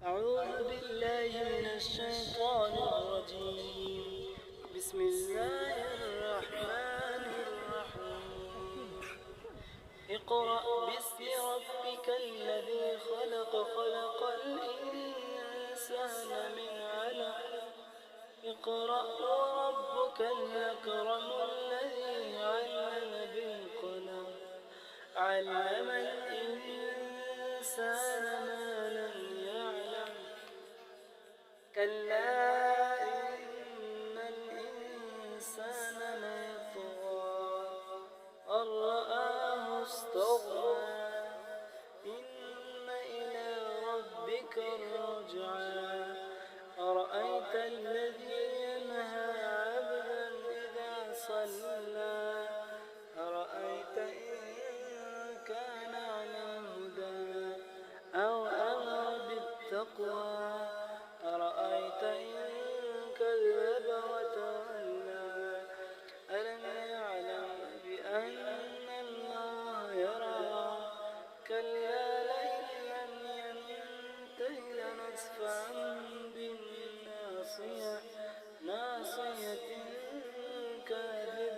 أعوذ بالله من الشيطان الرجيم. بسم الله الرحمن الرحيم. اقرأ باسم ربك الذي خلق خلق الإنسان من علق. اقرأ وربك الأكرم الذي علم بالقلم علم الإنسان ما لم يعلم. كلا إن الإنسان ليطغى أن رآه استغنى. إن إلى ربك الرجعى. أرأيت الذي ينهى عبدا إذا صلى. أرأيت إن كان على الهدى أو أمر بالتقوى. أرأيت إن كذب وتولى. ألم يعلم بأن الله يرى. كلا لئن لم ينته لنصفعا بالناصية ناصية كاذبة